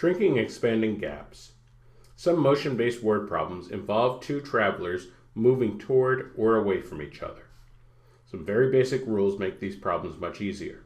shrinking and expanding gaps. Some motion-based word problems involve two travelers moving toward or away from each other. Some very basic rules make these problems much easier.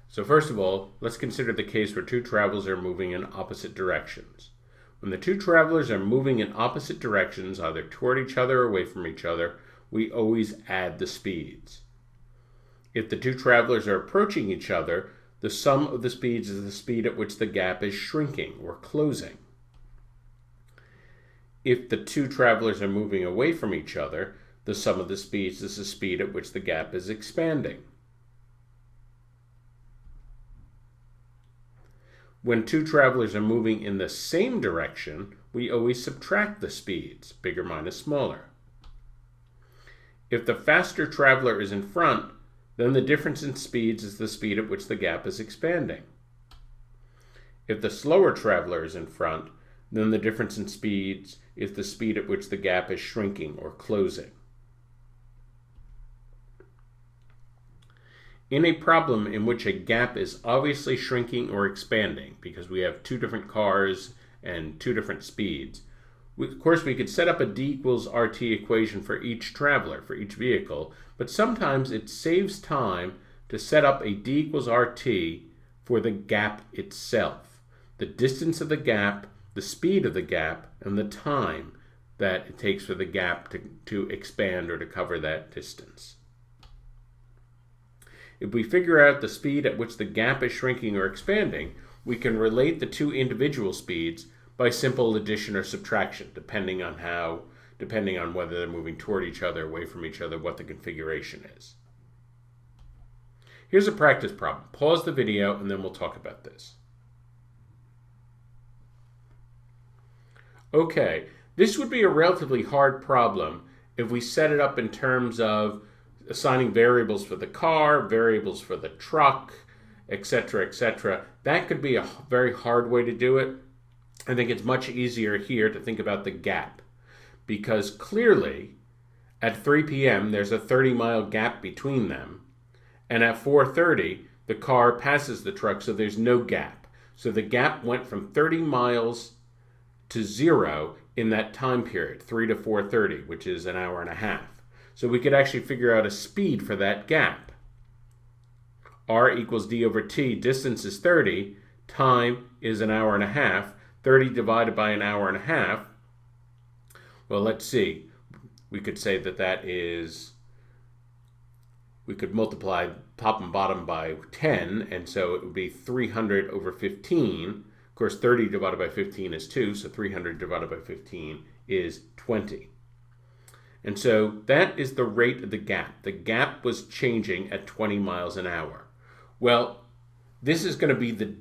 So first of all, let's consider the case where two travelers are moving in opposite directions. When the two travelers are moving in opposite directions, either toward each other or away from each other, we always add the speeds. If the two travelers are approaching each other, the sum of the speeds is the speed at which the gap is shrinking or closing. If the two travelers are moving away from each other, the sum of the speeds is the speed at which the gap is expanding. When two travelers are moving in the same direction, we always subtract the speeds, bigger minus smaller. If the faster traveler is in front, then the difference in speeds is the speed at which the gap is expanding. If the slower traveler is in front, then the difference in speeds is the speed at which the gap is shrinking or closing. In a problem in which a gap is obviously shrinking or expanding, because we have two different cars and two different speeds, of course we could set up a d equals rt equation for each traveler, for each vehicle, but sometimes it saves time to set up a d equals rt for the gap itself. The distance of the gap, the speed of the gap, and the time that it takes for the gap to expand or to cover that distance. If we figure out the speed at which the gap is shrinking or expanding, we can relate the two individual speeds by simple addition or subtraction, depending on whether they're moving toward each other, away from each other, what the configuration is. Here's a practice problem. Pause the video and then we'll talk about this. Okay, this would be a relatively hard problem if we set it up in terms of assigning variables for the car, variables for the truck, etc., etc. That could be a very hard way to do it. I think it's much easier here to think about the gap, because clearly at 3 p.m. there's a 30-mile gap between them, and at 4:30 the car passes the truck, so there's no gap. So the gap went from 30 miles to 0 in that time period, 3 to 4:30, which is an hour and a half. So we could actually figure out a speed for that gap. R equals d over t, distance is 30, time is an hour and a half, 30 divided by an hour and a half. Well, let's see. We could say that is, we could multiply top and bottom by 10, and so it would be 300 over 15. Of course, 30 divided by 15 is 2, so 300 divided by 15 is 20. And so that is the rate of the gap. The gap was changing at 20 miles an hour. Well, this is going to be the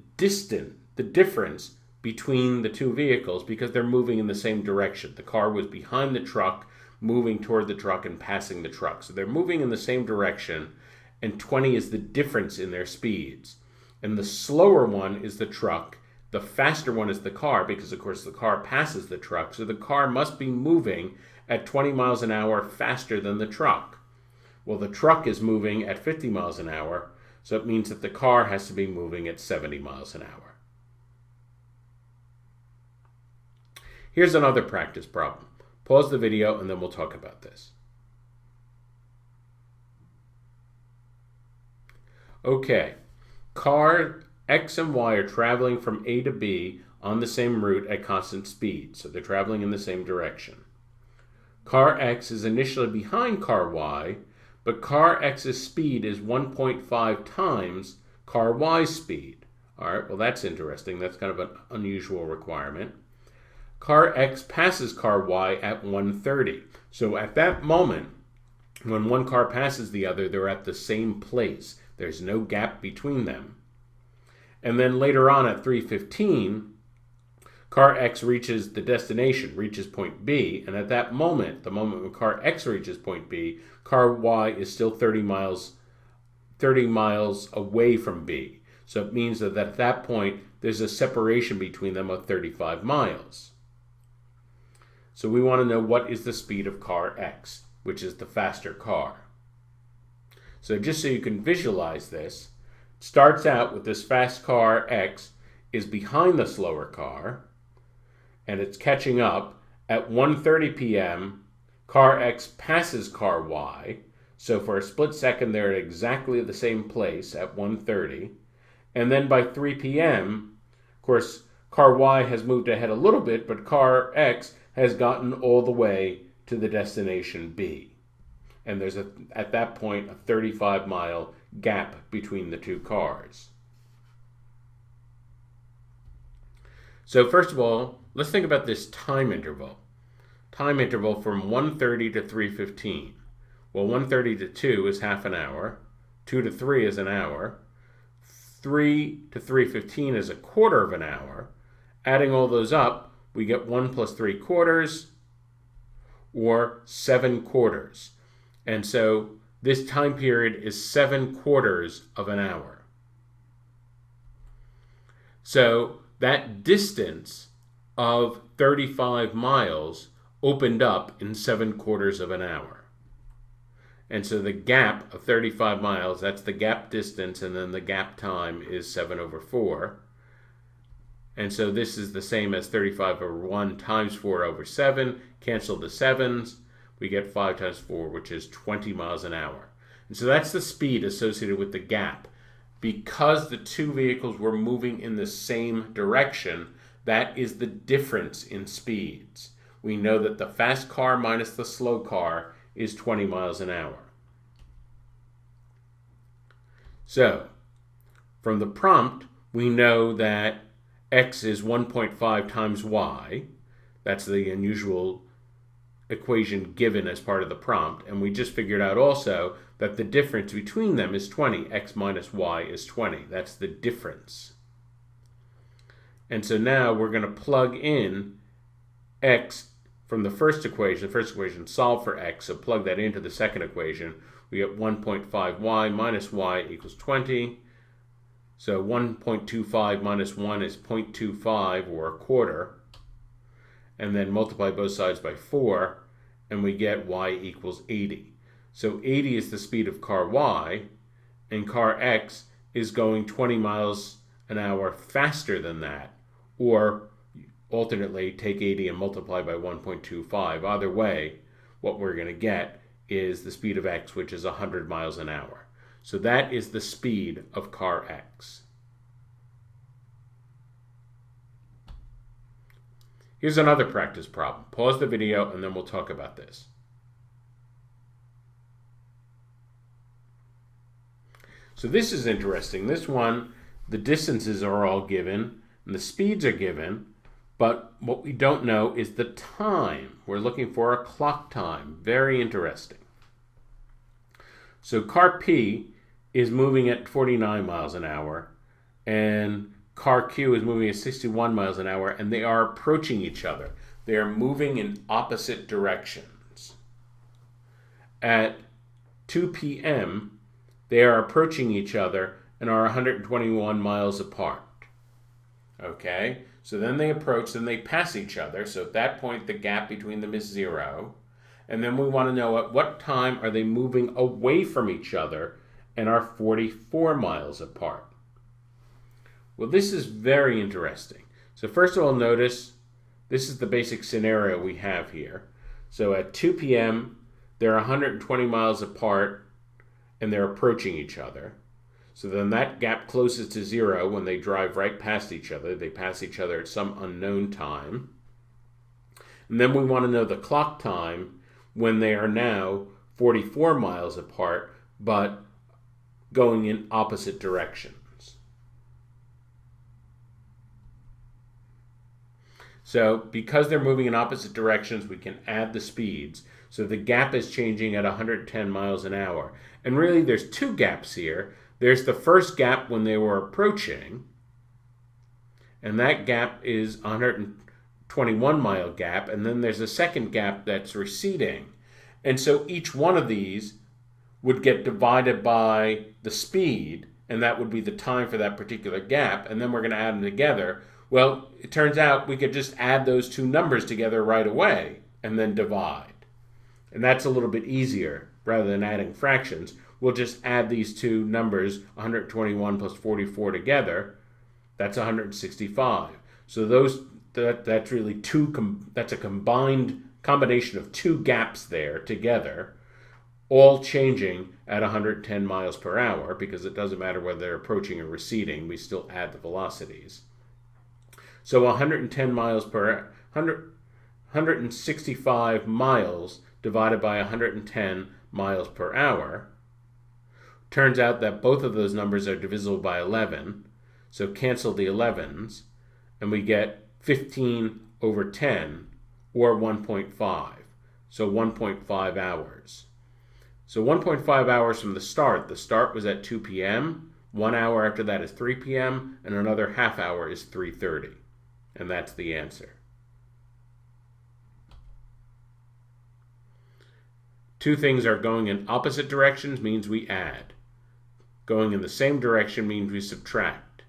difference between the two vehicles because they're moving in the same direction. The car was behind the truck, moving toward the truck and passing the truck. So they're moving in the same direction, and 20 is the difference in their speeds. And the slower one is the truck. The faster one is the car because, of course, the car passes the truck. So the car must be moving at 20 miles an hour faster than the truck. Well, the truck is moving at 50 miles an hour, so it means that the car has to be moving at 70 miles an hour. Here's another practice problem. Pause the video and then we'll talk about this. Okay, car X and Y are traveling from A to B on the same route at constant speed, so they're traveling in the same direction. Car X is initially behind car Y, but car X's speed is 1.5 times car Y's speed. All right, well, that's interesting. That's kind of an unusual requirement. Car X passes car Y at 1:30. So at that moment, when one car passes the other, they're at the same place. There's no gap between them. And then later on at 3:15, car X reaches the destination, reaches point B, and at that moment, the moment when car X reaches point B, car Y is still 30 miles away from B. So it means that at that point, there's a separation between them of 35 miles. So we want to know what is the speed of car X, which is the faster car. So just so you can visualize this, it starts out with this fast car X is behind the slower car, and it's catching up. At 1:30 p.m., car X passes car Y. So for a split second, they're at exactly the same place at 1:30. And then by 3 p.m., of course, car Y has moved ahead a little bit, but car X has gotten all the way to the destination B. And there's, at that point, a 35-mile gap between the two cars. So first of all, let's think about this time interval. Time interval from 1:30 to 3:15. Well, 1:30 to 2 is half an hour. 2 to 3 is an hour. 3 to 3:15 is a quarter of an hour. Adding all those up, we get 1 plus 3/4, or 7/4. And so this time period is 7/4 of an hour. So that distance of 35 miles opened up in 7/4 of an hour. And so the gap of 35 miles, that's the gap distance, and then the gap time is 7/4. And so this is the same as 35/1 times 4/7. Cancel the 7s. We get 5 times 4, which is 20 miles an hour. And so that's the speed associated with the gap. Because the two vehicles were moving in the same direction, that is the difference in speeds. We know that the fast car minus the slow car is 20 miles an hour. So, from the prompt, we know that x is 1.5 times y. That's the unusual equation given as part of the prompt. And we just figured out also that the difference between them is 20. X minus y is 20. That's the difference. And so now we're going to plug in x from the first equation. The first equation, solve for x. So plug that into the second equation. We get 1.5y minus y equals 20. So 1.25 minus 1 is 0.25, or a quarter. And then multiply both sides by 4, and we get y equals 80. So 80 is the speed of car Y, and car X is going 20 miles an hour faster than that. Or alternately, take 80 and multiply by 1.25. Either way, what we're going to get is the speed of X, which is 100 miles an hour. So that is the speed of car X. Here's another practice problem. Pause the video and then we'll talk about this. So this is interesting. This one, the distances are all given and the speeds are given, but what we don't know is the time. We're looking for a clock time. Very interesting. So car P is moving at 49 miles an hour, and car Q is moving at 61 miles an hour, and they are approaching each other. They are moving in opposite directions. At 2 p.m., they are approaching each other and are 121 miles apart. Okay? So then they approach, then they pass each other. So at that point, the gap between them is 0. And then we want to know at what time are they moving away from each other and are 44 miles apart. Well, this is very interesting. So first of all, notice this is the basic scenario we have here. So at 2 p.m., they're 120 miles apart and they're approaching each other. So then that gap closes to 0 when they drive right past each other. They pass each other at some unknown time. And then we want to know the clock time when they are now 44 miles apart, but going in opposite directions. So because they're moving in opposite directions, we can add the speeds. So the gap is changing at 110 miles an hour. And really there's two gaps here. There's the first gap when they were approaching, and that gap is 121 mile gap, and then there's a second gap that's receding. And so each one of these would get divided by the speed, and that would be the time for that particular gap, and then we're going to add them together. Well, it turns out we could just add those two numbers together right away and then divide. And that's a little bit easier rather than adding fractions. We'll just add these two numbers, 121 plus 44 together, That's 165. So that's really that's a combination of two gaps there together, all changing at 110 miles per hour, because it doesn't matter whether they're approaching or receding, we still add the velocities. So 110 miles per 165 miles divided by 110 miles per hour. Turns out that both of those numbers are divisible by 11, so cancel the 11s, and we get 15 over 10, or 1.5. So 1.5 hours. So 1.5 hours from the start. The start was at 2 p.m., 1 hour after that is 3 p.m., and another half hour is 3:30. And that's the answer. Two things are going in opposite directions means we add. Going in the same direction means we subtract.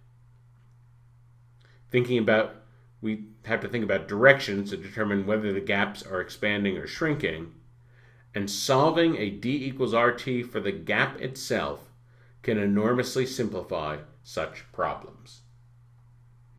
We have to think about directions to determine whether the gaps are expanding or shrinking. And solving a d equals RT for the gap itself can enormously simplify such problems.